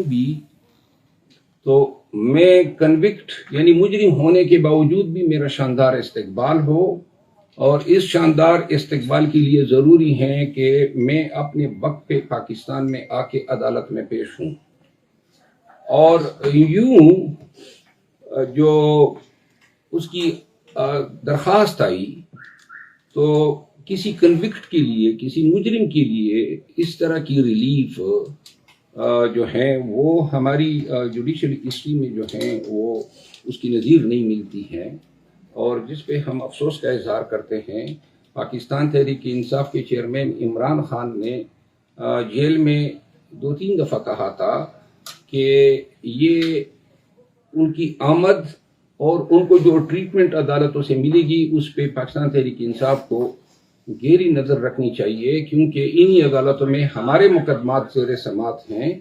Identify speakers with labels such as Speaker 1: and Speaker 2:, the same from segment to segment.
Speaker 1: بھی تو میں کنوکٹ یعنی مجرم ہونے کے باوجود بھی میرا شاندار استقبال ہو، اور اس شاندار استقبال کے لیے ضروری ہے کہ میں اپنے وقت پہ پاکستان میں آ کے عدالت میں پیش ہوں. اور یوں جو اس کی درخواست آئی تو کسی کنوکٹ کے لیے، کسی مجرم کے لیے اس طرح کی ریلیف جو ہیں وہ ہماری جوڈیشل ہسٹری میں جو ہیں وہ اس کی نظیر نہیں ملتی ہے، اور جس پہ ہم افسوس کا اظہار کرتے ہیں. پاکستان تحریک انصاف کے چیئرمین عمران خان نے جیل میں 2-3 دفعہ کہا تھا کہ یہ ان کی آمد اور ان کو جو ٹریٹمنٹ عدالتوں سے ملے گی اس پہ پاکستان تحریک انصاف کو گہری نظر رکھنی چاہیے، کیونکہ انہی عدالتوں میں ہمارے مقدمات زیر سماعت ہیں،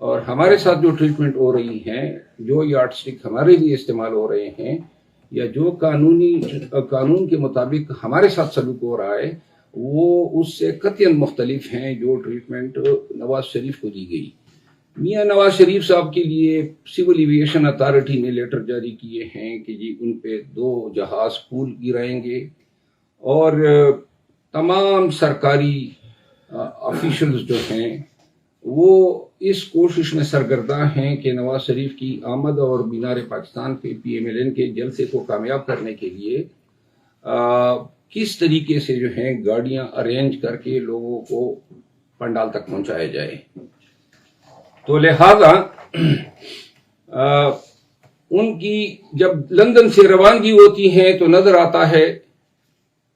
Speaker 1: اور ہمارے ساتھ جو ٹریٹمنٹ ہو رہی ہیں، جو یارڈ سٹک ہمارے لیے استعمال ہو رہے ہیں، یا جو قانون کے مطابق ہمارے ساتھ سلوک ہو رہا ہے، وہ اس سے قطعاً مختلف ہیں جو ٹریٹمنٹ نواز شریف کو دی گئی. میاں نواز شریف صاحب کے لیے سول ایویشن اتھارٹی نے لیٹر جاری کیے ہیں کہ جی ان پہ 2 جہاز پول گرائیں گے، اور تمام سرکاری آفیشلز جو ہیں وہ اس کوشش میں سرگرداں ہیں کہ نواز شریف کی آمد اور مینار پاکستان پہ PMLN کے جلسے کو کامیاب کرنے کے لیے کس طریقے سے جو ہیں گاڑیاں ارینج کر کے لوگوں کو پنڈال تک پہنچایا جائے. تو لہذا ان کی جب لندن سے روانگی ہوتی ہے تو نظر آتا ہے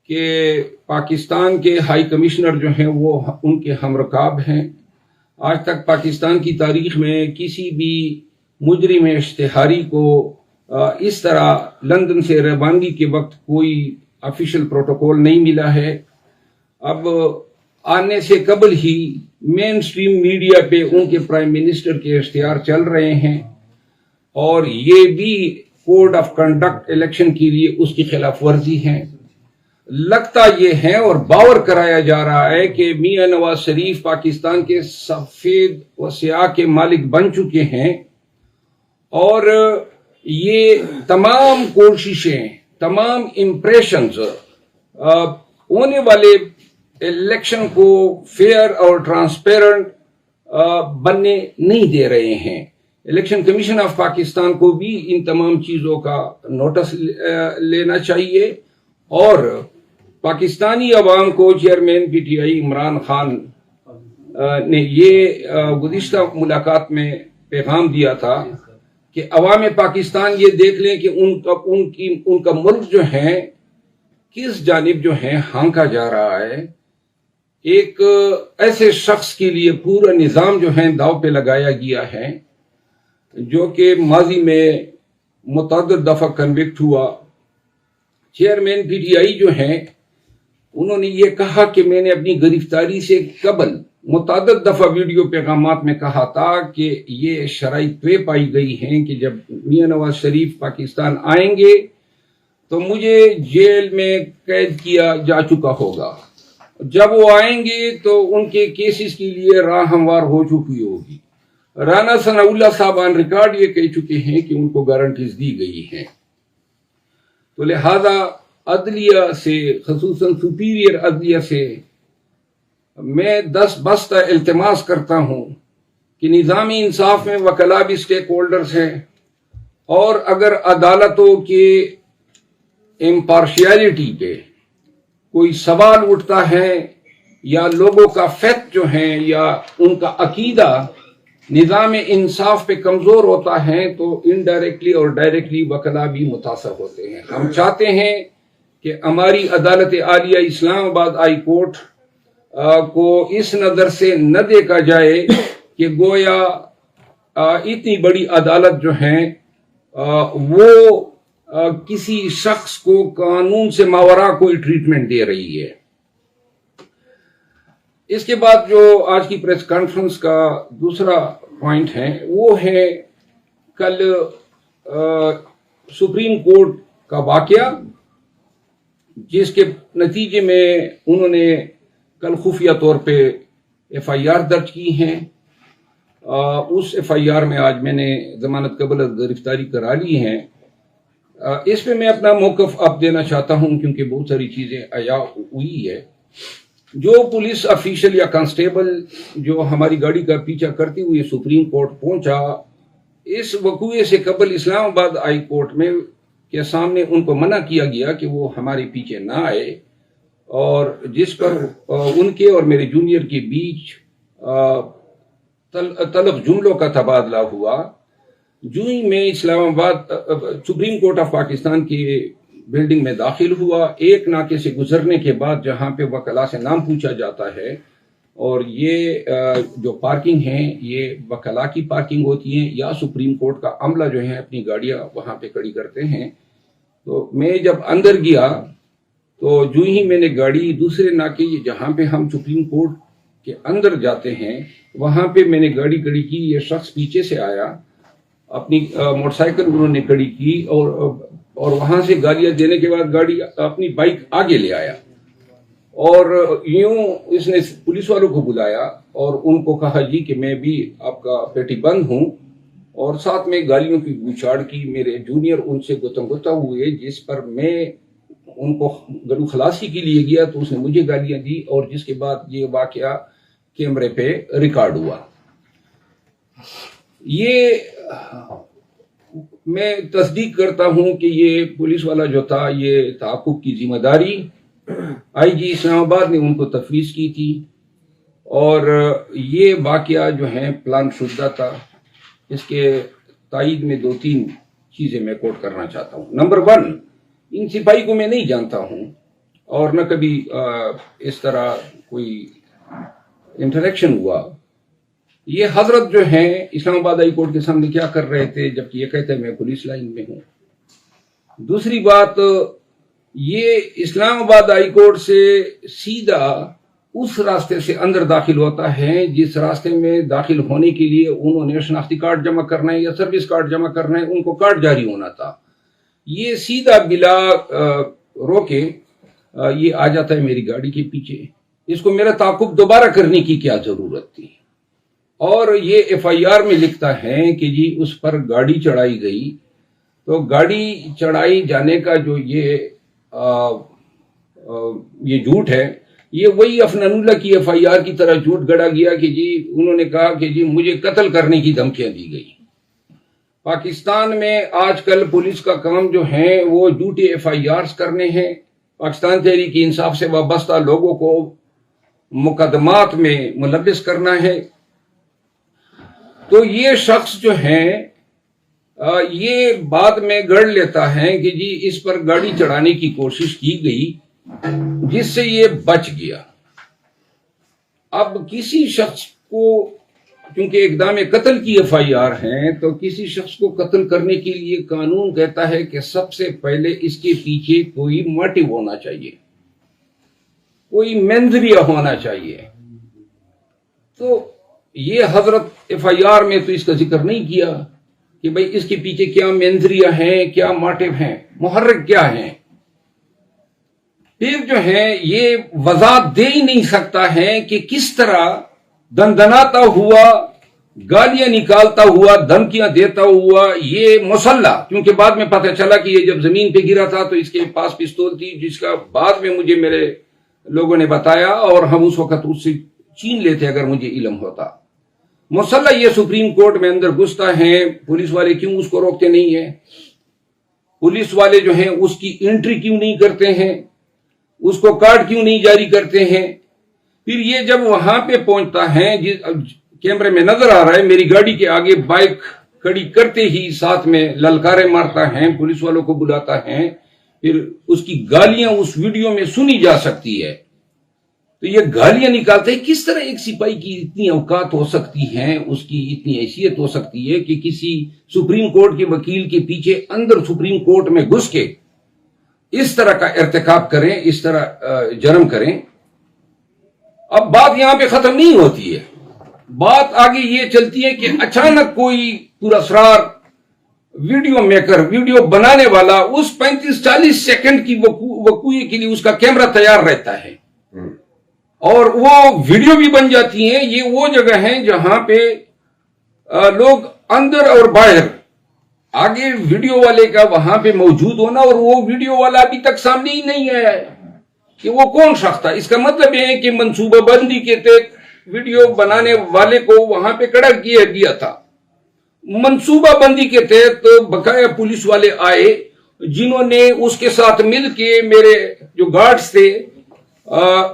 Speaker 1: کہ پاکستان کے ہائی کمشنر جو ہیں وہ ان کے ہم رکاب ہیں. آج تک پاکستان کی تاریخ میں کسی بھی مجرم اشتہاری کو اس طرح لندن سے روانگی کے وقت کوئی آفیشل پروٹوکول نہیں ملا ہے. اب آنے سے قبل ہی مین سٹریم میڈیا پہ ان کے پرائم منسٹر کے اشتہار چل رہے ہیں، اور یہ بھی کوڈ آف کنڈکٹ الیکشن کے لیے اس کی خلاف ورزی ہیں. لگتا یہ ہے اور باور کرایا جا رہا ہے کہ میاں نواز شریف پاکستان کے سفید و سیاہ کے مالک بن چکے ہیں، اور یہ تمام کوششیں، تمام امپریشنز ہونے والے الیکشن کو فیئر اور ٹرانسپیرنٹ بننے نہیں دے رہے ہیں. الیکشن کمیشن آف پاکستان کو بھی ان تمام چیزوں کا نوٹس لینا چاہیے، اور پاکستانی عوام کو چیئرمین PTI عمران خان نے یہ گزشتہ ملاقات میں پیغام دیا تھا کہ عوام پاکستان یہ دیکھ لیں کہ ان کا ملک جو ہے کس جانب جو ہے ہانکا جا رہا ہے. ایک ایسے شخص کے لیے پورا نظام جو ہے داؤ پہ لگایا گیا ہے جو کہ ماضی میں متعدد دفعہ کنوکٹ ہوا. چیئرمین PTI جو ہیں انہوں نے یہ کہا کہ میں نے اپنی گرفتاری سے قبل متعدد دفعہ ویڈیو پیغامات میں کہا تھا کہ یہ شرائط طے پائی گئی ہیں کہ جب میاں نواز شریف پاکستان آئیں گے تو مجھے جیل میں قید کیا جا چکا ہوگا، جب وہ آئیں گے تو ان کے کیسز کے لیے راہ ہموار ہو چکی ہوگی. رانا ثناء اللہ صاحب آن ریکارڈ یہ کہہ چکے ہیں کہ ان کو گارنٹیز دی گئی ہیں. تو لہذا عدلیہ سے، خصوصاً سپیریئر عدلیہ سے میں بستہ التماس کرتا ہوں کہ نظامی انصاف میں وکلاء بھی سٹیک ہولڈرز ہیں، اور اگر عدالتوں کے امپارشیلٹی پہ کوئی سوال اٹھتا ہے یا لوگوں کا فیتھ جو ہے یا ان کا عقیدہ نظام انصاف پہ کمزور ہوتا ہے تو انڈائریکٹلی اور ڈائریکٹلی وکلاء بھی متاثر ہوتے ہیں. ہم چاہتے ہیں کہ ہماری عدالت عالیہ اسلام آباد ہائی کورٹ کو اس نظر سے نہ دیکھا جائے کہ گویا اتنی بڑی عدالت جو ہے وہ کسی شخص کو قانون سے ماوراء کوئی ٹریٹمنٹ دے رہی ہے. اس کے بعد جو آج کی پریس کانفرنس کا دوسرا پوائنٹ ہے وہ ہے کل سپریم کورٹ کا واقعہ، جس کے نتیجے میں انہوں نے کل خفیہ طور پہ FIR درج کی ہیں. اس FIR میں آج میں نے ضمانت قبل گرفتاری کرا لی ہیں. اس پہ میں اپنا موقف اب دینا چاہتا ہوں کیونکہ بہت ساری چیزیں عیاں ہوئی ہے. جو پولیس افیشل یا کانسٹیبل جو ہماری گاڑی کا پیچھا کرتے ہوئے سپریم کورٹ پہنچا، اس وقوعے سے قبل اسلام آباد ہائی کورٹ میں کے سامنے ان کو منع کیا گیا کہ وہ ہمارے پیچھے نہ آئے، اور جس پر ان کے اور میرے جونیئر کے بیچ طلب جملوں کا تبادلہ ہوا. جو ہی میں اسلام آباد سپریم کورٹ آف پاکستان کی بلڈنگ میں داخل ہوا، ایک ناکے سے گزرنے کے بعد جہاں پہ وکلا سے نام پوچھا جاتا ہے، اور یہ جو پارکنگ ہیں یہ وکلا کی پارکنگ ہوتی ہیں یا سپریم کورٹ کا عملہ جو ہے اپنی گاڑیاں وہاں پہ کھڑی کرتے ہیں. تو میں جب اندر گیا تو جو ہی میں نے گاڑی دوسرے ناکے جہاں پہ ہم سپریم کورٹ کے اندر جاتے ہیں وہاں پہ میں نے گاڑی کھڑی کی. یہ شخص پیچھے سے آیا، اپنی موٹر سائیکل انہوں نے کھڑی کی، اور وہاں سے گالیاں دینے کے بعد گاڑی اپنی بائک آگے لے آیا، اور یوں اس نے پولیس والوں کو بلایا اور ان کو کہا جی کہ میں بھی آپ کا پیٹی بند ہوں، اور ساتھ میں گالیوں کی گچاڑ کی. میرے جونیئر ان سے گتم گتا ہوئے، جس پر میں ان کو گلو خلاصی کے لیے گیا تو اس نے مجھے گالیاں دی، اور جس کے بعد یہ واقعہ کیمرے پہ ریکارڈ ہوا. یہ میں تصدیق کرتا ہوں کہ یہ پولیس والا جو تھا یہ تعاقب کی ذمہ داری IG اسلام آباد نے ان کو تفویض کی تھی، اور یہ واقعہ جو ہے پلان شدہ تھا. اس کے تائید میں 2-3 چیزیں میں کوٹ کرنا چاہتا ہوں. نمبر 1، ان سپاہی کو میں نہیں جانتا ہوں اور نہ کبھی اس طرح کوئی انٹریکشن ہوا. یہ حضرت جو ہیں اسلام آباد ہائی کورٹ کے سامنے کیا کر رہے تھے جبکہ یہ کہتے ہیں میں پولیس لائن میں ہوں. دوسری بات، یہ اسلام آباد ہائی کورٹ سے سیدھا اس راستے سے اندر داخل ہوتا ہے جس راستے میں داخل ہونے کے لیے انہوں نے شناختی کارڈ جمع کرنا ہے یا سروس کارڈ جمع کرنا ہے، ان کو کارڈ جاری ہونا تھا. یہ سیدھا بلا روکے یہ آ جاتا ہے میری گاڑی کے پیچھے. اس کو میرا تعاقب دوبارہ کرنے کی کیا ضرورت تھی؟ اور یہ FIR میں لکھتا ہے کہ جی اس پر گاڑی چڑھائی گئی. تو گاڑی چڑھائی جانے کا جو یہ جھوٹ ہے، یہ وہی افنان اللہ کی FIR کی طرح جھوٹ گڑا گیا کہ جی انہوں نے کہا کہ جی مجھے قتل کرنے کی دھمکیاں دی گئی. پاکستان میں آج کل پولیس کا کام جو ہے وہ جھوٹے FIRs کرنے ہیں. پاکستان تحریک انصاف سے وابستہ لوگوں کو مقدمات میں ملوث کرنا ہے. تو یہ شخص جو ہے یہ بعد میں گڑھ لیتا ہے کہ جی اس پر گاڑی چڑھانے کی کوشش کی گئی جس سے یہ بچ گیا. اب کسی شخص کو کیونکہ اقدام قتل کی FIR ہیں تو کسی شخص کو قتل کرنے کے لیے قانون کہتا ہے کہ سب سے پہلے اس کے پیچھے کوئی موٹیو ہونا چاہیے، کوئی مینزریہ ہونا چاہیے. تو یہ حضرت FIR میں تو اس کا ذکر نہیں کیا کہ بھئی اس کے پیچھے کیا مینزریہ ہیں، کیا موٹیو ہیں، محرک کیا ہیں. پھر جو ہے یہ وضاحت دے ہی نہیں سکتا ہے کہ کس طرح دندناتا ہوا، گالیاں نکالتا ہوا، دھمکیاں دیتا ہوا یہ مسلح، کیونکہ بعد میں پتہ چلا کہ یہ جب زمین پہ گرا تھا تو اس کے پاس پستول تھی، جس کا بعد میں مجھے میرے لوگوں نے بتایا اور ہم اس وقت اس سے چین لیتے اگر مجھے علم ہوتا. مسلح یہ سپریم کورٹ میں اندر گھستا ہے، پولیس والے کیوں اس کو روکتے نہیں ہیں؟ پولیس والے جو ہیں اس کی انٹری کیوں نہیں کرتے ہیں؟ اس کو کارڈ کیوں نہیں جاری کرتے ہیں؟ پھر یہ جب وہاں پہ پہنچتا ہے، کیمرے میں نظر آ رہا ہے میری گاڑی کے آگے بائک کھڑی کرتے ہی ساتھ میں للکارے مارتا ہے، پولیس والوں کو بلاتا ہے، پھر اس کی گالیاں اس ویڈیو میں سنی جا سکتی ہے. تو یہ گالیاں نکالتے ہیں. کس طرح ایک سپاہی کی اتنی اوقات ہو سکتی ہیں، اس کی اتنی حیثیت ہو سکتی ہے کہ کسی سپریم کورٹ کے وکیل کے پیچھے اندر سپریم کورٹ میں گھس کے اس طرح کا ارتکاب کریں، اس طرح جرم کریں. اب بات یہاں پہ ختم نہیں ہوتی ہے، بات آگے یہ چلتی ہے کہ اچانک کوئی پراسرار ویڈیو میکر، ویڈیو بنانے والا اس 35-40 سیکنڈ کی وقوعے کے لیے اس کا کیمرہ تیار رہتا ہے اور وہ ویڈیو بھی بن جاتی ہیں. یہ وہ جگہ ہیں جہاں پہ लोग अंदर और बाहर, आगे वीडियो वाले का वहां पे मौजूद होना और वो वीडियो वाला अभी तक सामने ही नहीं आया है कि वो कौन शख्स था। इसका मतलब ये है कि मंसूबाबंदी के तहत वीडियो बनाने वाले को वहां पे खड़ा किया गया था। मंसूबाबंदी के तहत बकाया पुलिस वाले आए जिन्होंने उसके साथ मिल के मेरे जो गार्ड्स थे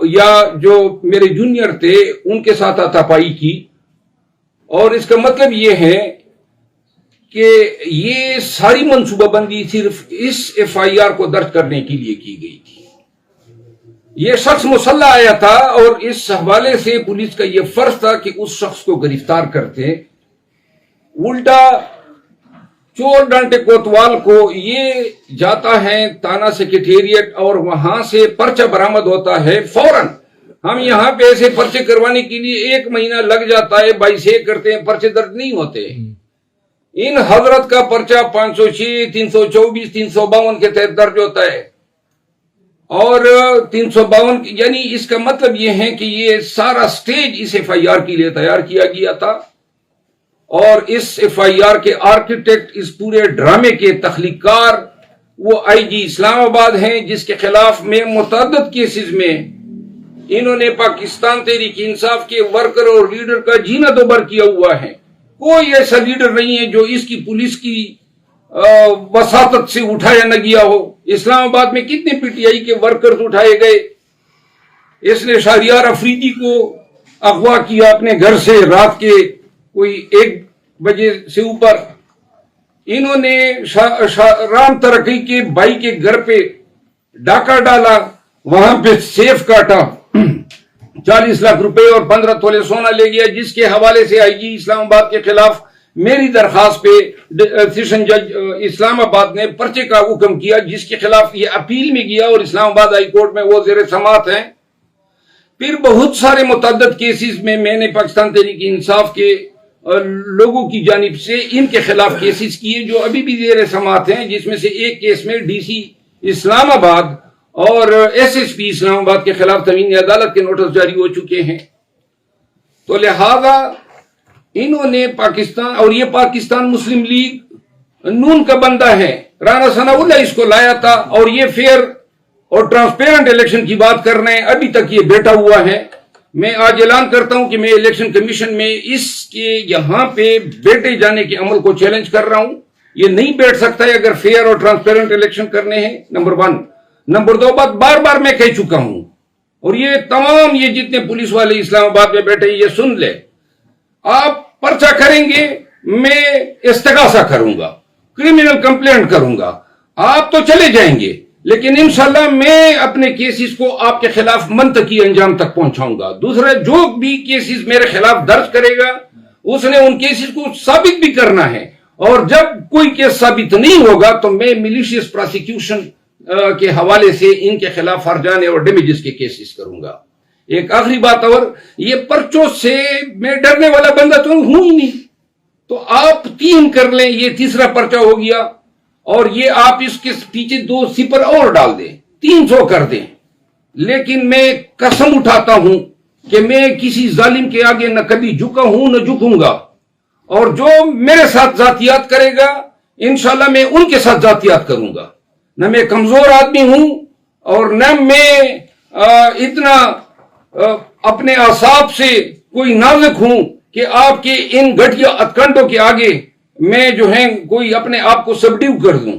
Speaker 1: या जो मेरे जूनियर थे उनके साथ हाथापाई की। और इसका मतलब ये है कि ये सारी मंसूबाबंदी सिर्फ इस एफआईआर को दर्ज करने के लिए की गई थी। ये शख्स मुसल्ला आया था और इस हवाले से पुलिस का ये फर्ज था कि उस शख्स को गिरफ्तार करते। उल्टा चोर डांटे कोतवाल को ये जाता है थाना सेक्रेटेरिएट और वहां से पर्चा बरामद होता है फौरन। हम यहाँ पे ऐसे पर्चे करवाने के लिए 1 महीना लग जाता है, 22 करते हैं, पर्चे दर्ज नहीं होते। इन हजरत का पर्चा 506, 324, 352 के तहत दर्ज होता है। और 352 यानी इसका मतलब ये है कि ये सारा स्टेज इस एफआईआर के लिए तैयार किया गया था। और इस एफआईआर के आर्किटेक्ट, इस पूरे ड्रामे के तख्लीकार वो आईजी इस्लामाबाद हैं, जिसके खिलाफ में मुतअद्दिद केसेस में इन्होंने पाकिस्तान तहरीक इंसाफ के वर्कर और लीडर का जीना दोबर किया हुआ है। कोई ऐसा लीडर नहीं है जो इसकी पुलिस की वसातत से उठाया न गया हो। इस्लामाबाद में कितने पीटीआई के वर्कर्स उठाए गए। इसने शाहरियार अफरीदी को अगवा किया अपने घर से रात के कोई 1 बजे से ऊपर। इन्होंने राम तरक्की के भाई के घर पे डाका डाला, वहां पे सेफ काटा, 40 लाख रुपए और 15 तोले सोना ले गया, जिसके हवाले से आईजी इस्लामाबाद के खिलाफ मेरी दरखास्त पे सेशन जज इस्लामाबाद ने पर्चे का हुक्म किया, जिसके खिलाफ ये अपील में गया और इस्लामाबाद हाई कोर्ट में वो ज़ेर समात है। फिर बहुत सारे मुतअद्दिद केसेस में मैंने पाकिस्तान तहरीक इंसाफ के लोगों की जानिब से इनके खिलाफ केसेस किए जो अभी भी ज़ेर समात हैं, जिसमें से एक केस में डीसी इस्लामाबाद और एसएसपी इस्लामाबाद के खिलाफ तमीनी अदालत के नोटिस जारी हो चुके हैं। तो लिहाजा इन्होंने पाकिस्तान, और ये पाकिस्तान मुस्लिम लीग नून का बंदा है, राना सनाउल्लाह इसको लाया था और ये फेयर और ट्रांसपेरेंट इलेक्शन की बात कर रहे हैं। अभी तक ये बैठा हुआ है। मैं आज ऐलान करता हूं कि मैं इलेक्शन कमीशन में इसके यहां पे बैठे जाने के अमल को चैलेंज कर रहा हूं। ये नहीं बैठ सकता है अगर फेयर और ट्रांसपेरेंट इलेक्शन करने हैं, नंबर 1। नंबर 2 बात बार बार मैं कह चुका हूं और ये तमाम ये जितने पुलिस वाले इस्लामाबाद में बैठे ये सुन ले, आप पर्चा करेंगे, मैं इस्तिगासा करूंगा, क्रिमिनल कंप्लेंट करूंगा, आप तो चले जाएंगे, लेकिन इंशाल्लाह मैं अपने केसेस को आपके खिलाफ मंतकी अंजाम तक पहुंचाऊंगा। दूसरा, जो भी केसेस मेरे खिलाफ दर्ज करेगा उसने उन केसेस को साबित भी करना है, और जब कोई केस साबित नहीं होगा तो मैं मिलिशियस प्रोसिक्यूशन के हवाले से इनके खिलाफ हर्जाने और डैमेजेस के केसेस करूंगा। एक आखिरी बात, और ये पर्चों से मैं डरने वाला बंदा तो हूं ही नहीं, तो आप 3 कर लें, ये तीसरा पर्चा हो गया, और ये आप इसके पीछे 2 सिपर और डाल दें, 300 कर दें। लेकिन मैं कसम उठाता हूं कि मैं किसी जालिम के आगे न कभी झुका हूं न झुकूंगा, और जो मेरे साथ जातियात करेगा इंशाल्लाह मैं उनके साथ जातियात करूंगा। न मैं कमजोर आदमी हूं और न मैं इतना अपने आसाब से कोई नाजुक हूं कि आपके इन घटिया हथकंडों के आगे मैं जो है कोई अपने आप को सबड्यू कर दूं।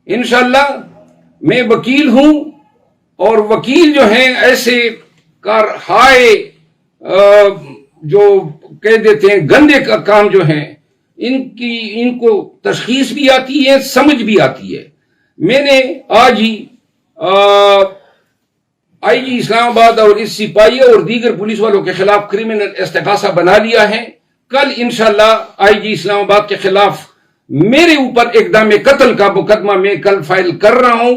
Speaker 1: इंशाल्लाह मैं वकील हूं, और वकील जो हैं ऐसे हाय जो कह देते हैं गंदे का काम जो है, इनको तशखीस भी आती है, समझ भी आती है। मैंने आज ही आईजी इस्लामाबाद और इस सिपाही और दीगर पुलिस वालों के खिलाफ क्रिमिनल इस्तिगासा बना लिया है। कल इंशाल्लाह आईजी इस्लामाबाद के खिलाफ मेरे ऊपर इक़दाम कत्ल का मुकदमा मैं कल फाइल कर रहा हूं।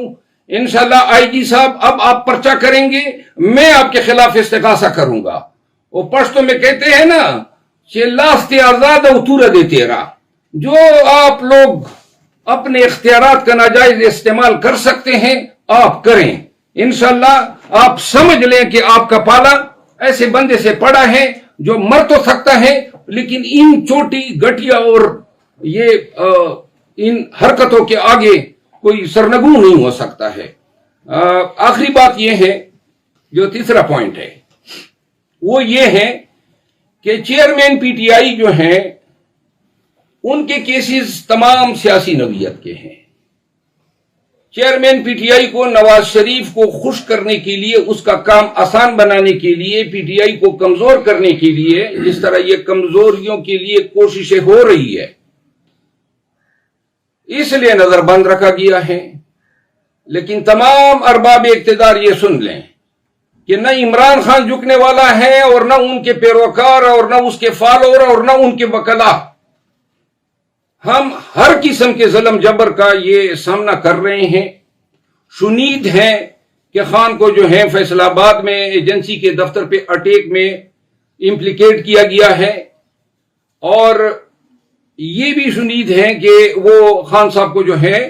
Speaker 1: इंशाल्लाह आईजी साहब अब आप पर्चा करेंगे, मैं आपके खिलाफ इस्तिगासा करूंगा। वो पश्तो में कहते हैं ना, लास्ते आजाद उतूरा दे तेरा, जो आप लोग अपने इख्तियारात का नाजायज इस्तेमाल कर सकते हैं आप करें। इंशाल्लाह आप समझ लें कि आपका पाला ऐसे बंदे से पड़ा है जो मर तो सकता है, लेकिन इन छोटी घटिया और ये इन हरकतों के आगे कोई सरनगू नहीं हो सकता है। आखिरी बात यह है, जो तीसरा पॉइंट है वो ये है कि चेयरमैन पीटीआई जो हैं उनके केसेस तमाम सियासी नौइयत के हैं। चेयरमैन पीटीआई को नवाज शरीफ को खुश करने के लिए, उसका काम आसान बनाने के लिए, पीटीआई को कमजोर करने के लिए, जिस तरह ये कमजोरियों के लिए कोशिशें हो रही है, इसलिए नजरबंद रखा गया है। लेकिन तमाम अरबाब इक्तिदार ये सुन लें कि न इमरान खान झुकने वाला है और न उनके पैरोकार और न उसके फॉलोअर और न उनके वकला। हम हर किस्म के जुल्म जबर का ये सामना कर रहे हैं। शुनीद है कि खान को जो है फैसलाबाद में एजेंसी के दफ्तर पे अटैक में इम्प्लीकेट किया गया है, और ये भी शुनीद है कि वो खान साहब को जो है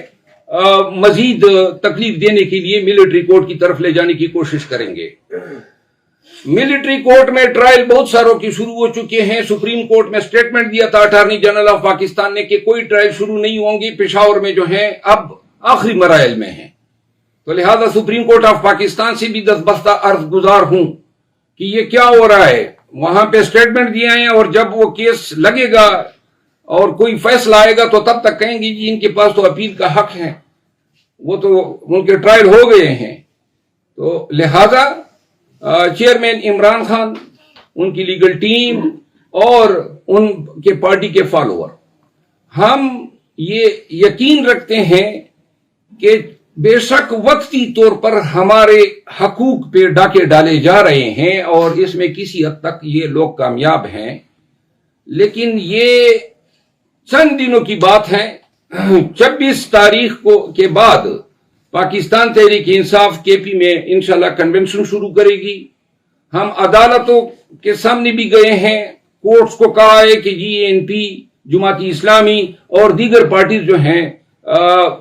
Speaker 1: मजीद तकलीफ देने के लिए मिलिट्री कोर्ट की तरफ ले जाने की कोशिश करेंगे। मिलिट्री कोर्ट में ट्रायल बहुत सारों की शुरू हो चुके हैं। सुप्रीम कोर्ट में स्टेटमेंट दिया था अटॉर्नी जनरल ऑफ पाकिस्तान ने कि कोई ट्रायल शुरू नहीं होंगी। पेशावर में जो है अब आखिरी मराइल में है, तो लिहाजा सुप्रीम कोर्ट ऑफ पाकिस्तान से भी दस्तबस्ता अर्ज गुजार हूं कि ये क्या हो रहा है। वहां पे स्टेटमेंट दिए हैं और जब वो केस लगेगा और कोई फैसला आएगा तो तब तक कहेंगे जी इनके पास तो अपील का हक है, वो तो उनके ट्रायल हो गए हैं। तो लिहाजा चेयरमैन इमरान खान, उनकी लीगल टीम और उनके पार्टी के फॉलोअर, हम ये यकीन रखते हैं कि बेशक वक्ती तौर पर हमारे हकूक पे डाके डाले जा रहे हैं और इसमें किसी हद तक ये लोग कामयाब हैं, लेकिन ये चंद दिनों की बात है। 26 तारीख को के बाद पाकिस्तान तहरीक इंसाफ केपी में इंशाल्लाह कन्वेंशन शुरू करेगी। हम अदालतों के सामने भी गए हैं, कोर्ट्स को कहा है कि जीएनपी, जमाती इस्लामी और दीगर पार्टीज जो हैं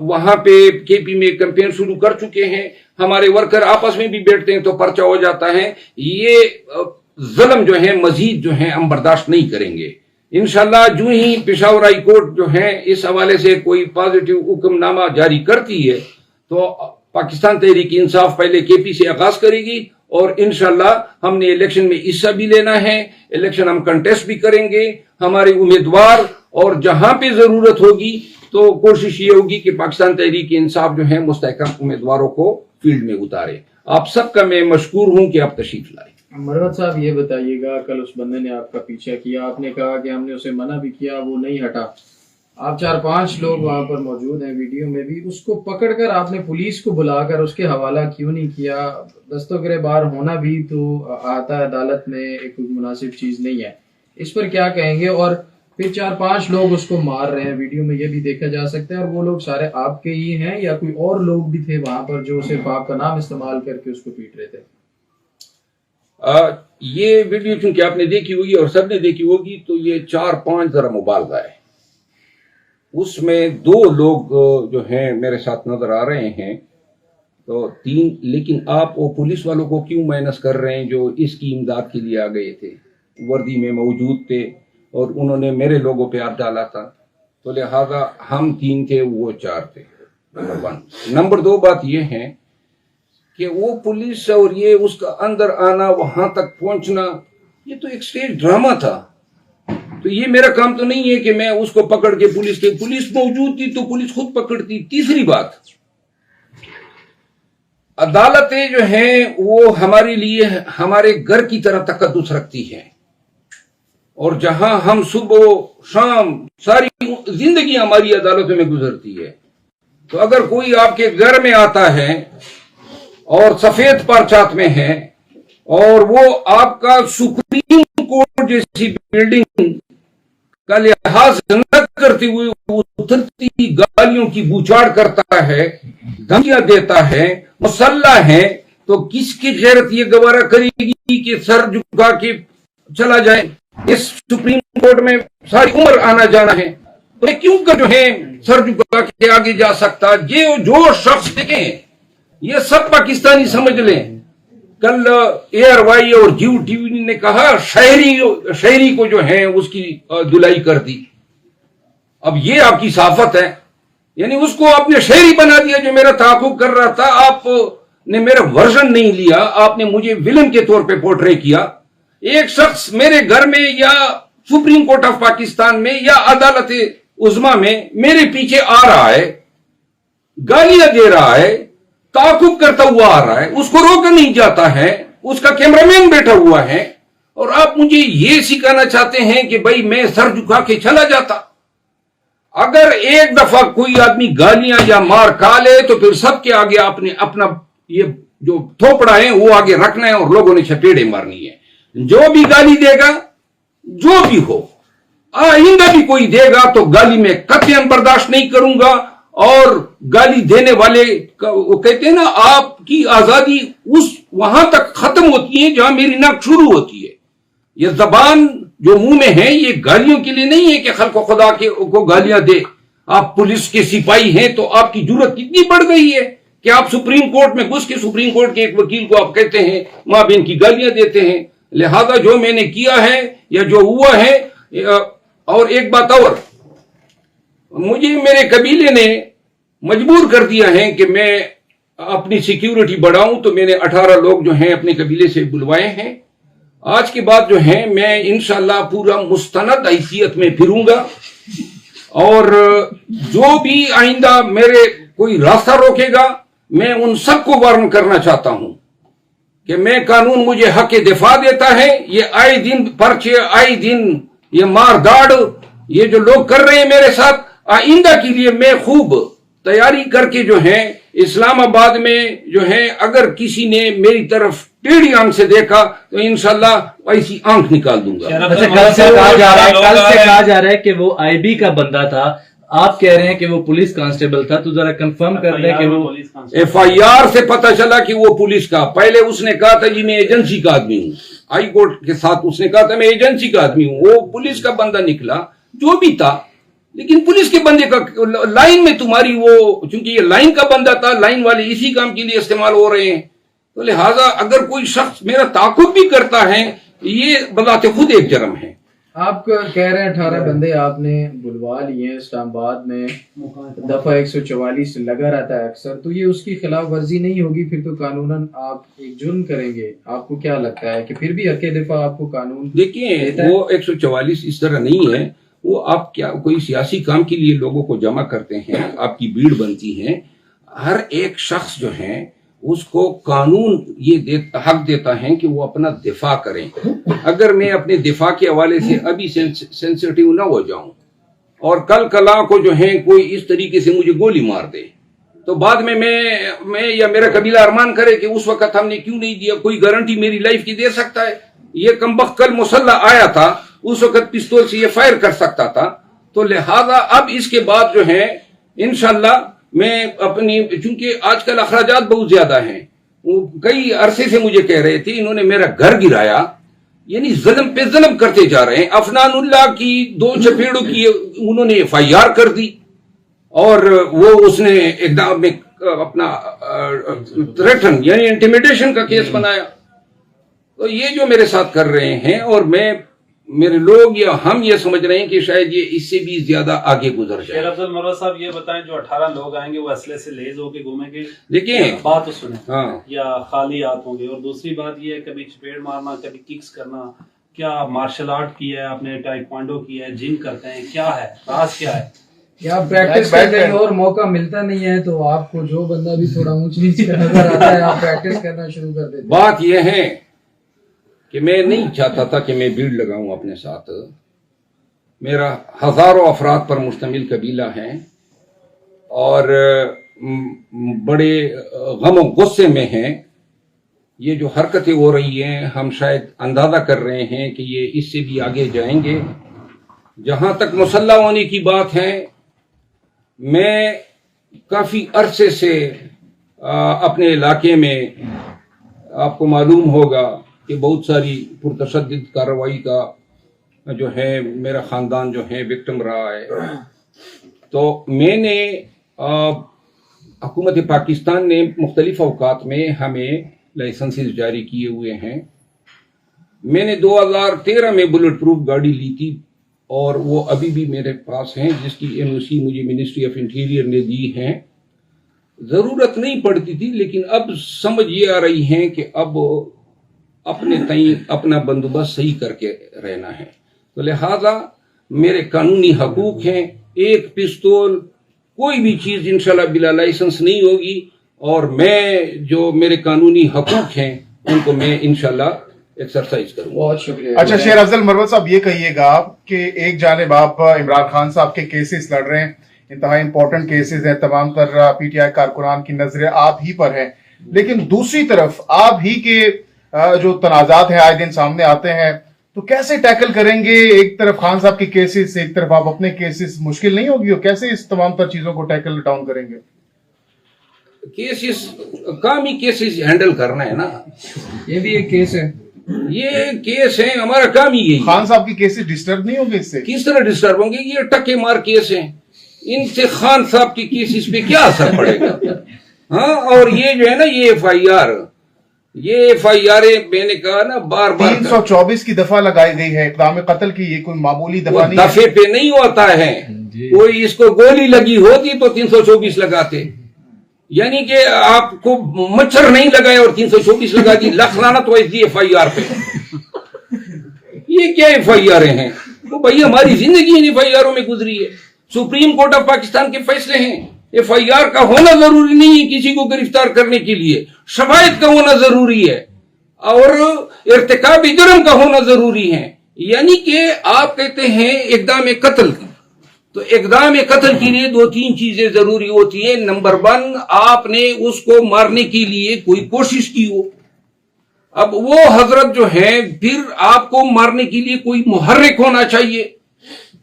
Speaker 1: वहां पे केपी में कैंपेन शुरू कर चुके हैं। हमारे वर्कर आपस में भी बैठते हैं तो पर्चा हो जाता है। ये जुल्म जो है मजीद जो है हम बर्दाश्त नहीं करेंगे। इंशाल्लाह जो ही पेशावर हाई कोर्ट जो है इस हवाले से कोई पॉजिटिव हुक्मनामा जारी करती है तो पाकिस्तान तहरीक इंसाफ पहले केपी से आगाज करेगी और इंशाल्लाह हमने इलेक्शन में हिस्सा भी लेना है। इलेक्शन हम कंटेस्ट भी करेंगे, हमारे उम्मीदवार, और जहां पे जरूरत होगी तो कोशिश ये होगी कि पाकिस्तान तहरीक इंसाफ जो है मुस्तहकम उम्मीदवारों को फील्ड में उतारे। आप सबका मैं मशकूर हूं कि आप तशरीफ लाए।
Speaker 2: मरवत साहब ये बताइएगा, कल उस बंदे ने आपका पीछा किया, आपने कहा कि हमने उसे मना भी किया, वो नहीं हटा। आप 4-5 लोग वहां पर मौजूद हैं, वीडियो में भी, उसको पकड़कर आपने पुलिस को बुलाकर उसके हवाला क्यों नहीं किया? दस्तगिरबार होना भी तो आता है अदालत में, एक मुनासिब चीज नहीं है। इस पर क्या कहेंगे? और फिर 4-5 लोग उसको मार रहे हैं, वीडियो में ये भी देखा जा सकता है, और वो लोग सारे आपके ही हैं या कोई और लोग भी थे वहां पर जो सिर्फ आपका नाम इस्तेमाल करके उसको पीट रहे थे?
Speaker 1: ये वीडियो चूंकि आपने देखी होगी और सबने देखी होगी तो ये 4-5 जरा मुबालगा है। उसमें 2 लोग जो हैं मेरे साथ नजर आ रहे हैं, तो 3, लेकिन आप वो पुलिस वालों को क्यों माइनस कर रहे हैं जो इसकी इमदाद के लिए आ गए थे, वर्दी में मौजूद थे और उन्होंने मेरे लोगों पे हाथ डाला था। तो लिहाजा हम 3 थे, वो 4 थे, नंबर 1। नंबर 2 बात ये है कि वो पुलिस और ये उसका अंदर आना, वहां तक पहुंचना, ये तो एक स्टेज ड्रामा था। तो ये मेरा काम तो नहीं है कि मैं उसको पकड़ के पुलिस मौजूद थी तो पुलिस खुद पकड़ती। तीसरी बात, अदालतें जो हैं वो हमारे लिए हमारे घर की तरह तकद्दुस रखती हैं, और जहां हम सुबह शाम सारी जिंदगी हमारी अदालतों में गुजरती है। तो अगर कोई आपके घर में आता है और सफेद परचात में है और वो आपका सुप्रीम कोर्ट जैसी बिल्डिंग का लिहाज न करते हुए उतरती गालियों की बूछाड़ करता है, धमकियां देता है, मुसल्ला है, तो किसकी गैरत ये गवारा करेगी कि सर झुका के चला जाए? इस सुप्रीम कोर्ट में सारी उम्र आना जाना है, तो क्यों कर जो है सर झुका के आगे जा सकता? ये जो शख्स देखें, ये सब पाकिस्तानी समझ लें, कल ARY और जियो टीवी ने कहा शहरी को जो है उसकी धुलाई कर दी। अब ये आपकी सहाफत है, यानी उसको आपने शहरी बना दिया जो मेरा ताक़ुब कर रहा था। आपने मेरा वर्जन नहीं लिया, आपने मुझे विलन के तौर पे पोर्ट्रे किया। एक शख्स मेरे घर में या सुप्रीम कोर्ट ऑफ पाकिस्तान में या अदालत उज़्मा में मेरे पीछे आ रहा है, गालियां दे रहा है, ताक़ुब करता हुआ आ रहा है, उसको रोका नहीं जाता है, उसका कैमरामैन बैठा हुआ है, और आप मुझे ये सिखाना चाहते हैं कि भाई मैं सर झुका के चला जाता। अगर एक दफा कोई आदमी गालियां या मार खा ले तो फिर सबके आगे आपने अपना ये जो थोपड़ा है वो आगे रखना है और लोगों ने चपेड़े मारनी है। जो भी गाली देगा, जो भी हो, आइंदा भी कोई देगा तो गाली में कतई बर्दाश्त नहीं करूंगा। और गाली देने वाले वो कहते हैं ना, आपकी आजादी उस वहां तक खत्म होती है जहां मेरी नाक शुरू होती है। ये जबान जो मुंह में है ये गालियों के लिए नहीं है कि खल्को खुदा के को गालियां दे। आप पुलिस के सिपाही हैं तो आपकी जरूरत कितनी बढ़ गई है कि आप सुप्रीम कोर्ट में घुस के सुप्रीम कोर्ट के एक वकील को आप कहते हैं मां बहन की गालियां देते हैं। लिहाजा जो मैंने किया है या जो हुआ है, और एक बात और, मुझे मेरे कबीले ने मजबूर कर दिया है कि मैं अपनी सिक्योरिटी बढ़ाऊं, तो मैंने 18 लोग जो हैं अपने कबीले से बुलवाए हैं। आज के बाद जो है मैं इंशाल्लाह पूरा मुस्तनद हैसियत में फिरूंगा, और जो भी आइंदा मेरे कोई रास्ता रोकेगा मैं उन सबको वार्न करना चाहता हूं कि मैं कानून मुझे हक दिफा देता है। ये आए दिन पर्चे, आए दिन ये मार दाड़, ये जो लोग कर रहे हैं मेरे साथ, आइंदा के लिए मैं खूब तैयारी करके जो है इस्लामाबाद में जो है अगर किसी ने मेरी तरफ टेढ़ी आंख से देखा तो इंशाल्लाह ऐसी आंख निकाल दूंगा।
Speaker 3: अच्छा, कल से कहा जा रहा है कि वो IB का बंदा था, आप कह रहे हैं कि वो पुलिस कांस्टेबल था, तो जरा कंफर्म कर दें कि वो
Speaker 1: FIR से पता चला कि वो पुलिस का। पहले उसने कहा था जी मैं एजेंसी का आदमी हूँ, हाई कोर्ट के साथ उसने कहा था मैं एजेंसी का आदमी हूँ। वो पुलिस का बंदा निकला, जो भी था, लेकिन पुलिस के बंदे का लाइन में तुम्हारी वो, चूंकि ये लाइन का बंदा था, लाइन वाले इसी काम के लिए इस्तेमाल हो रहे हैं, तो लिहाजा अगर कोई शख्स मेरा ताकुब भी करता है ये बलाते खुद एक जर्म है।
Speaker 2: आप कह रहे हैं 18 बंदे आपने बुलवा लिए हैं इस्लामाबाद में, दफा 144 लगा रहता है अक्सर, तो ये उसकी खिलाफ वर्जी नहीं होगी? फिर तो कानूनन आप एक जुर्म करेंगे। आपको क्या लगता है कि फिर भी हक दफा आपको कानून?
Speaker 1: देखिए वो 144 इस तरह नहीं है, वो आप क्या कोई सियासी काम के लिए लोगों को जमा करते हैं, आपकी भीड़ बनती है। हर एक शख्स जो है उसको कानून ये हक देता है कि वो अपना दिफा करें। अगर मैं अपने दिफा के हवाले से अभी सेंसिटिव ना हो जाऊं और कल कला को जो है कोई इस तरीके से मुझे गोली मार दे, तो बाद में मैं या मेरा कबीला अरमान करे कि उस वक्त हमने क्यों नहीं दिया। कोई गारंटी मेरी लाइफ की दे सकता है? ये कमबख्त कल मुसल्ला आया था, उस वक्त पिस्तौल से ये फायर कर सकता था। तो लिहाजा अब इसके बाद जो है इंशाल्लाह मैं अपनी, चूंकि आजकल अखराजात बहुत ज्यादा हैं, वो कई अरसे से मुझे कह रहे थे इन्होंने मेरा घर गिराया, यानी जुल्म पे जुल्म करते जा रहे हैं। अफनानुल्लाह की 2 चपेड़ों की उन्होंने FIR कर दी और वो उसने एकदम में अपना थ्रेटन यानी इंटिमिडेशन का केस बनाया। तो ये जो मेरे साथ कर रहे हैं, और मेरे लोग या हम ये समझ रहे हैं कि शायद ये इससे भी ज्यादा आगे गुजर जाए।
Speaker 4: शेर अफजल मरवत साहब ये बताएं, जो 18 लोग आएंगे वो असले से लेज होके घूमेंगे?
Speaker 1: देखिए
Speaker 4: बात तो सुने,
Speaker 1: हाँ,
Speaker 4: या खाली हाथ होंगे? और दूसरी बात ये, कभी चपेड़ मारना, कभी किक्स करना, क्या मार्शल आर्ट किया है आपने, टाइक्वांडो किया है, जिम करते हैं, क्या है राज, क्या है?
Speaker 2: या प्रैक्टिस करने और मौका मिलता नहीं है तो आपको जो बंदा भी थोड़ा ऊंच नीच का नजर आता है आप प्रैक्टिस करना शुरू कर देते?
Speaker 1: बात यह है कि मैं नहीं चाहता था कि मैं भीड़ लगाऊं अपने साथ। मेरा हजारों अफराद पर मुश्तमिल कबीला है और बड़े गम गुस्से में हैं। ये जो हरकतें हो रही हैं हम शायद अंदाजा कर रहे हैं कि ये इससे भी आगे जाएंगे। जहां तक मुसल्ला होने की बात है, मैं काफी अरसे से अपने इलाके में, आपको मालूम होगा कि बहुत सारी पुरतशद्दुद कार्रवाई का जो है मेरा ख़ानदान जो है विक्टिम रहा है। तो मैंने हुकूमत पाकिस्तान ने मुख्तलिफ अवकात में हमें लाइसेंसेस जारी किए हुए हैं। मैंने 2013 में बुलेट प्रूफ गाड़ी ली थी और वो अभी भी मेरे पास हैं, जिसकी एनओसी मुझे मिनिस्ट्री ऑफ इंटीरियर ने दी है। जरूरत नहीं पड़ती थी, लेकिन अब समझ ये आ रही है कि अब अपने तय अपना बंदोबस्त सही करके रहना है। तो लिहाजा मेरे कानूनी हकूक हैं। एक पिस्तौल कोई भी चीज इंशाल्लाह बिला लाइसेंस नहीं होगी, और मैं जो मेरे कानूनी हकूक हैं उनको मैं इंशाल्लाह एक्सरसाइज करूंगा।
Speaker 2: बहुत शुक्रिया।
Speaker 5: अच्छा, शेर अफजल मरवत साहब, ये कहिएगा आप कि एक जानिब आप इमरान खान साहब के केसेस लड़ रहे हैं, इंतहा इंपॉर्टेंट केसेस हैं, तमाम तर पीटीआई कारकुनान की नजरें आप ही पर हैं, लेकिन दूसरी तरफ आप ही के जो तनाजात हैं आए दिन सामने आते हैं, तो कैसे टैकल करेंगे? एक तरफ खान साहब के केसेस, एक तरफ आप अपने केसेस, मुश्किल नहीं होगी? और कैसे इस तमाम तर चीजों को टैकल डाउन करेंगे?
Speaker 1: केसेस काम ही केसेस हैंडल करना है ना,
Speaker 2: ये भी एक केस है,
Speaker 1: ये केस है, हमारा काम ही यही है।
Speaker 5: खान साहब की केसेस डिस्टर्ब नहीं होंगे इससे?
Speaker 1: किस तरह डिस्टर्ब होंगे? ये टके मार केस हैं, इनसे खान साहब की केसेस पे क्या असर पड़ेगा? हाँ, और ये जो है ना, ये एफआईआर मैंने कहा ना बार बार
Speaker 5: 324 की दफा लगाई गई है इक़दाम कत्ल की, ये कोई मामूली दफा नहीं है।
Speaker 1: दफे पे नहीं होता है, कोई इसको गोली लगी होती तो 324 लगाते, यानी कि आपको मच्छर नहीं लगाए और 324 लगा दी, लखलाना तो ऐसी एफआईआर पे। ये क्या एफआईआर हैं? तो भाई हमारी जिंदगी इन एफआईआरों में गुजरी है। सुप्रीम कोर्ट ऑफ पाकिस्तान के फैसले हैं। एफआईआर का होना जरूरी नहीं है किसी को गिरफ्तार करने के लिए, शवाहिद का होना जरूरी है और इर्तिकाब जुर्म का होना जरूरी है। यानी कि आप कहते हैं इक़दाम कत्ल, तो इक़दाम कत्ल के लिए 2-3 चीजें जरूरी होती हैं। नंबर 1, आपने उसको मारने के लिए कोई कोशिश की हो। अब वो हजरत जो है, फिर आपको मारने के लिए कोई मुहर्रिक होना चाहिए,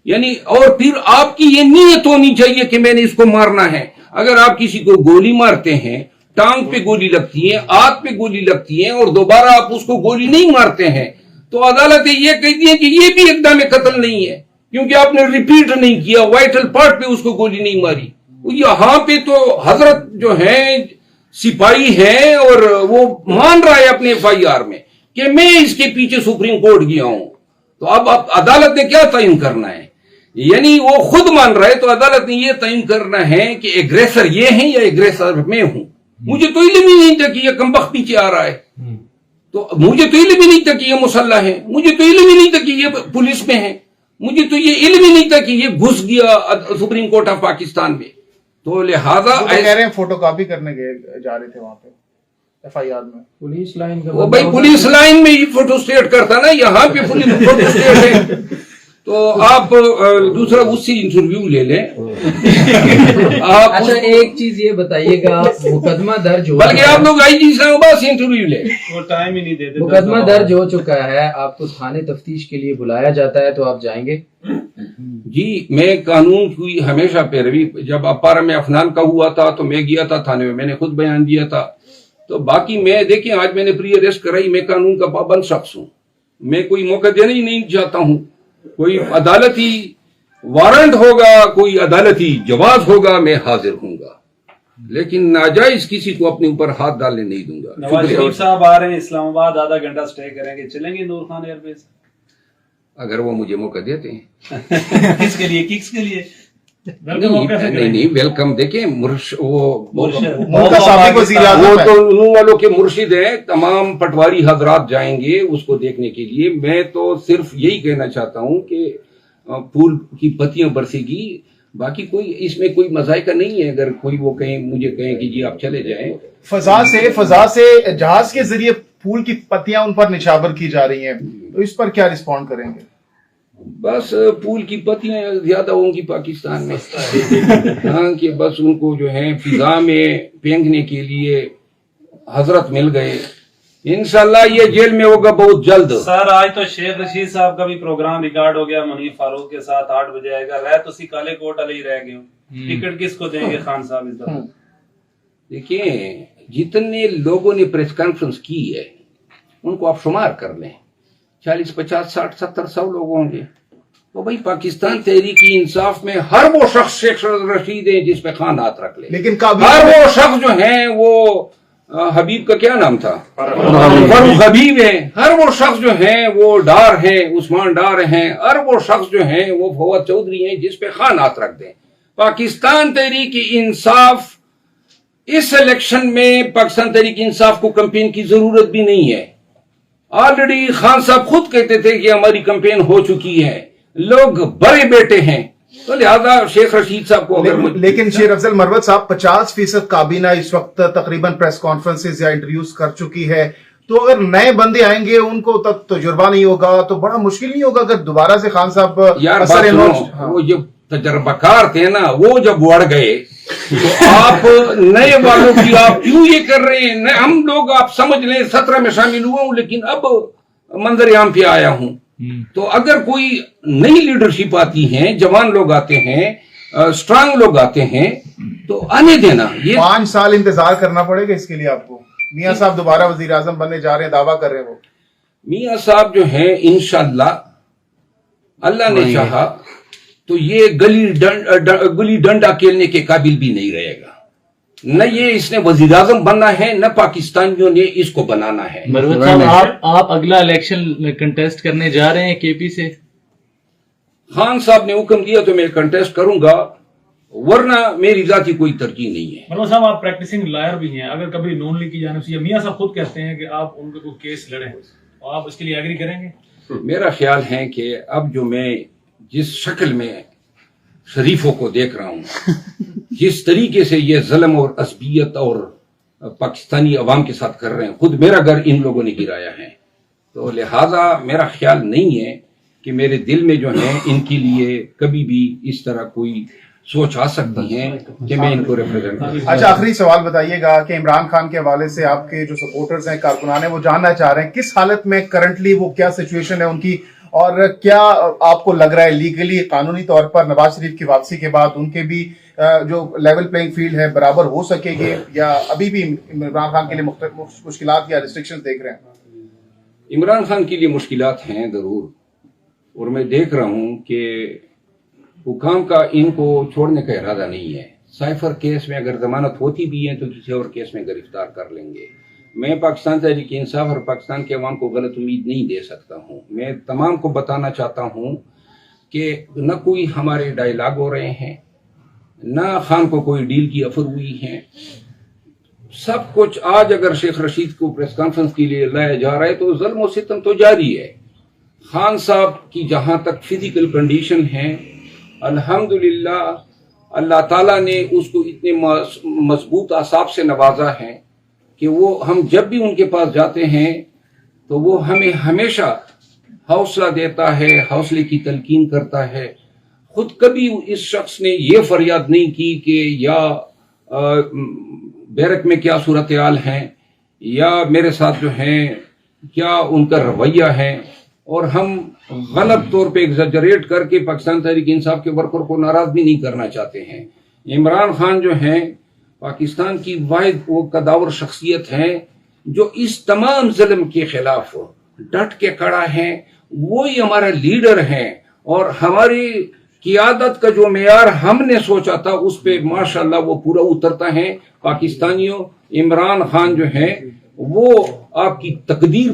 Speaker 1: यानी, और फिर आपकी ये नीयत होनी चाहिए कि मैंने इसको मारना है। अगर आप किसी को गोली मारते हैं, टांग पे गोली लगती है, आंख पे गोली लगती है, और दोबारा आप उसको गोली नहीं मारते हैं, तो अदालत ये कहती है कि ये भी इक़दाम कत्ल नहीं है, क्योंकि आपने रिपीट नहीं किया, वाइटल पार्ट पे उसको गोली नहीं मारी। यहां पे तो हजरत जो है सिपाही है और वो मान रहा है अपने एफआईआर में कि मैं इसके पीछे सुप्रीम कोर्ट गया हूं। तो अब अदालत ने क्या तयन करना है? यानी वो खुद मान रहा है, तो अदालत ने ये तयन करना है कि एग्रेसर ये है या एग्रेसर मैं हूं। मुझे तो इल्म ही नहीं था कि ये कमबख्त पीछे आ रहा है, तो मुझे तो इल्म ही नहीं था कि ये मुसल्ला है, मुझे तो इल्म ही नहीं था कि ये पुलिस में है, मुझे तो ये इल्म ही नहीं था कि ये घुस गया सुप्रीम कोर्ट ऑफ पाकिस्तान में। तो लिहाजा
Speaker 5: तो कह रहे हैं फोटो कॉपी करने जा रहे थे वहां पे एफआईआर में।
Speaker 2: पुलिस लाइन का
Speaker 1: वो भाई पुलिस लाइन में ही फोटो स्टेट करता ना, यहाँ पे पुलिस फोटो स्टेट है। तो आप दूसरा उससे इंटरव्यू ले लें आप।
Speaker 2: अच्छा, एक चीज ये बताइएगा, मुकदमा दर्ज हो,
Speaker 1: बल्कि आप लोग आईजी इस्लामाबाद से इंटरव्यू ले,
Speaker 4: वो टाइम ही नहीं देते।
Speaker 2: मुकदमा दर्ज हो चुका है, आपको थाने तफ्तीश के लिए बुलाया जाता है, तो आप जाएंगे?
Speaker 1: जी, मैं कानून की हमेशा पैरवी, जब अपारा में अफनान का हुआ था तो मैं गया था थाने में, मैंने खुद बयान दिया था। तो बाकी मैं देखिए, आज मैंने प्री अरेस्ट कराई, मैं कानून का पाबंद शख्स हूँ, मैं कोई मौका देना ही नहीं चाहता हूँ। कोई अदालती वारंट होगा, कोई अदालती जवाब होगा, मैं हाजिर हूँगा, लेकिन नाजायज किसी को अपने ऊपर हाथ डालने नहीं दूंगा।
Speaker 4: नवाज शरीफ साहब आ रहे हैं इस्लामाबाद, आधा घंटा स्टे करेंगे, चलेंगे नूर खान एयरबेस?
Speaker 1: अगर वो मुझे मौका देते हैं।
Speaker 4: किसके लिए? किक्स के लिए?
Speaker 1: नहीं, वेलकम। देखें, वो
Speaker 5: तो
Speaker 1: उन वालों के मुर्शिद हैं, तमाम पटवारी हजरात जाएंगे उसको देखने के लिए। मैं तो सिर्फ यही कहना चाहता हूं कि फूल की पत्तियां बरसेगी, बाकी कोई इसमें कोई मजायका नहीं है। अगर कोई वो कहें, मुझे कहें कि जी आप चले जाएं।
Speaker 5: फजा से जहाज के जरिए फूल की पत्तियां उन पर निछावर की जा रही हैं, तो इस पर क्या रिस्पॉन्ड करेंगे?
Speaker 1: बस फूल की पत्तियां ज्यादा होंगी पाकिस्तान में। हाँ, कि बस उनको जो है फिजा में फेंकने के लिए हजरत मिल गए। इंशाल्लाह ये जेल में होगा बहुत जल्द।
Speaker 4: सर, आज तो शेख रशीद साहब का भी प्रोग्राम रिकॉर्ड हो गया, मुनीफ फारूक के साथ 8 बजे आएगा। रह तो सी काले कोट वाले ही रह गए, टिकट किसको देंगे खान साहब इस दफा?
Speaker 1: देखिए, जितने लोगों ने प्रेस कॉन्फ्रेंस की है उनको आप शुमार कर लें, 40, 50, 60, 70, 100 लोग होंगे। तो भाई पाकिस्तान तहरीक इंसाफ में हर वो शख्स शेख रशीद है जिस पे खान हाथ रख ले,
Speaker 5: लेकिन
Speaker 1: हर वो शख्स जो है वो हबीब का क्या नाम था, फारूक हबीब है, हर वो शख्स जो हैं वो डार हैं, उस्मान डार हैं, हर वो शख्स जो हैं वो फवाद चौधरी हैं जिस पे खान हाथ रख दें। पाकिस्तान तहरीक इंसाफ इस इलेक्शन में पाकिस्तान तहरीक इंसाफ को कैंपेन की जरूरत भी नहीं है। ऑलरेडी खान साहब खुद कहते थे कि हमारी कैंपेन हो चुकी है, लोग बड़े बेटे हैं, तो लिहाजा शेख रशीद साहब को अगर
Speaker 5: लेकिन शेर अफजल मरवत साहब 50% काबीना इस वक्त तकरीबन प्रेस कॉन्फ्रेंसेस या इंटरव्यूज कर चुकी है, तो अगर नए बंदे आएंगे उनको तब तजुर्बा नहीं होगा तो बड़ा मुश्किल नहीं होगा अगर दोबारा से खान साहब
Speaker 1: यार बात सुनो, वो जो तजर्बाकार थे ना वो जब बढ़ गए तो आप नए वालों की आप क्यों ये कर रहे हैं? हम लोग आप समझ लें 17 में शामिल हुआ हूं लेकिन अब मंजर आम पे आया हूं, तो अगर कोई नई लीडरशिप आती है, जवान लोग आते हैं, स्ट्रांग लोग आते हैं तो आने देना। ये
Speaker 5: 5 साल इंतजार करना पड़ेगा इसके लिए आपको। मियां साहब दोबारा वजीर आजम बनने जा रहे हैं, दावा कर रहे हैं वो।
Speaker 1: मियां साहब जो हैं इंशाअल्लाह अल्लाह ने चाहा तो ये गुली डंडा खेलने के काबिल भी नहीं रहेगा। न ये इसने वजीर आजम बनना है न पाकिस्तानियों ने इसको बनाना है।
Speaker 3: मरवत साहब आप अगला इलेक्शन कंटेस्ट करने जा रहे हैं केपी से?
Speaker 1: खान साहब ने हुक्म दिया तो मैं कंटेस्ट करूंगा, वरना मेरी जाति कोई तरजीह नहीं है।
Speaker 6: मनोज साहब आप प्रैक्टिसिंग लायर भी हैं, अगर कभी नून लीग की जानिब से मियां साहब खुद कहते हैं कि आप उनका कोई केस लड़ें, आप इसके लिए एग्री करेंगे?
Speaker 1: मेरा ख्याल है कि अब जो मैं जिस शक्ल में शरीफों को देख रहा हूं, जिस तरीके से ये ज़ुल्म और असबियत और पाकिस्तानी अवाम के साथ कर रहे हैं, खुद मेरा घर इन लोगों ने गिराया है, तो लिहाजा मेरा ख्याल नहीं है कि मेरे दिल में जो है इनके लिए कभी भी इस तरह कोई सोच आ सकती है कि मैं इनको रिप्रेजेंट करूं।
Speaker 5: अच्छा, आखिरी सवाल बताइएगा कि इमरान खान के हवाले से आपके जो सपोर्टर्स हैं, कारकुनान हैं, वो जानना चाह रहे हैं किस हालत में करंटली वो क्या सिचुएशन है उनकी, और क्या आपको लग रहा है लीगली कानूनी तौर पर नवाज शरीफ की वापसी के बाद उनके भी जो लेवल प्लेइंग फील्ड है बराबर हो सकेगी, या अभी भी इमरान खान के लिए मुश्किलात या रिस्ट्रिक्शंस देख रहे हैं?
Speaker 1: इमरान खान के लिए मुश्किलात हैं जरूर, और मैं देख रहा हूं कि हुकाम का इनको छोड़ने का इरादा नहीं है। साइफर केस में अगर जमानत होती भी है तो किसी और केस में गिरफ्तार कर लेंगे। मैं पाकिस्तान तहरीक इंसाफ और पाकिस्तान के अवाम को गलत उम्मीद नहीं दे सकता हूँ। मैं तमाम को बताना चाहता हूँ कि न कोई हमारे डायलॉग हो रहे हैं, न खान को कोई डील की ऑफर हुई है। सब कुछ आज अगर शेख रशीद को प्रेस कॉन्फ्रेंस के लिए लाया जा रहा है तो ज़ुल्म और सितम तो जारी है। खान साहब की जहां तक फिजिकल कंडीशन है, अल्हम्दुलिल्लाह अल्लाह ताला ने उसको इतने मजबूत आसाब से नवाजा है कि वो हम जब भी उनके पास जाते हैं तो वो हमें हमेशा हौसला देता है, हौसले की तलकीन करता है। खुद कभी इस शख्स ने ये फरियाद नहीं की कि या बैरक में क्या सूरत हाल है या मेरे साथ जो है क्या उनका रवैया है, और हम गलत तौर पे एग्जैजरेट करके पाकिस्तान तहरीक इंसाफ के वर्कर को नाराज भी नहीं करना चाहते हैं। इमरान खान जो है पाकिस्तान की वाहिद वो कदावर शख्सियत है जो इस तमाम जुल्म के खिलाफ डट के खड़ा है। वो ही हमारा लीडर है और हमारी क़ियादत का जो मेयार हमने सोचा था उस पे माशाल्लाह वो पूरा उतरता है। पाकिस्तानियों, इमरान खान जो है वो आपकी तकदीर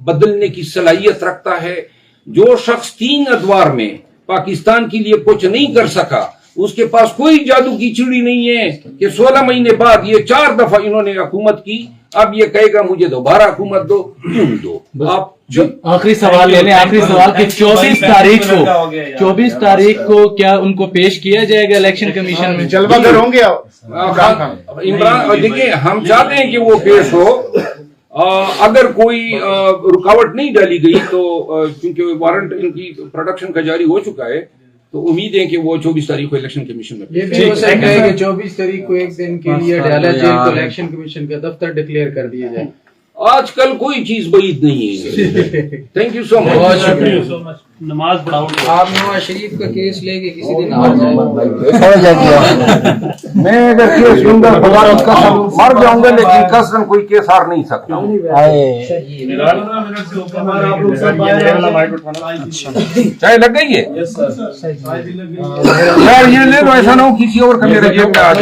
Speaker 1: बदलने की सलाहियत रखता है। जो शख्स 3 अदवार में पाकिस्तान के लिए कुछ नहीं कर सका, उसके पास कोई जादू की चिड़ी नहीं है कि 16 महीने बाद ये 4 दफा इन्होंने हुकूमत की, अब ये कहेगा मुझे दोबारा हुकूमत दो, क्यों दो। आप
Speaker 3: आखिरी सवाल ले लें, आखिरी सवाल कि 24 तारीख को क्या उनको पेश किया जाएगा इलेक्शन कमीशन में?
Speaker 5: जलवागर होंगे
Speaker 1: इमरान? देखिए, हम चाहते हैं कि वो पेश हो। अगर कोई रुकावट नहीं डाली गई तो क्योंकि वारंट इनकी प्रोडक्शन का जारी हो चुका है, तो उम्मीद है कि वो 24 तारीख को इलेक्शन कमीशन में
Speaker 2: ये भी हो सकता है कि 24 तारीख को एक दिन के लिए डाला जेल को इलेक्शन कमीशन का दफ्तर डिक्लेयर कर दिया जाए।
Speaker 1: आजकल कोई चीज बैद नहीं है। Thank you so much.
Speaker 4: नमाज पढ़ाओ।
Speaker 2: आप नवाज शरीफ का केस लेके किसी दिन हार जाए।
Speaker 1: मैं अगर केस लूंगा कसम मर जाऊंगा, लेकिन कसम कोई केस हार नहीं सकता। चाय लग गई है यार, ये ले लो, ऐसा ना हो किसी और का मेरे जेब में आ जाए।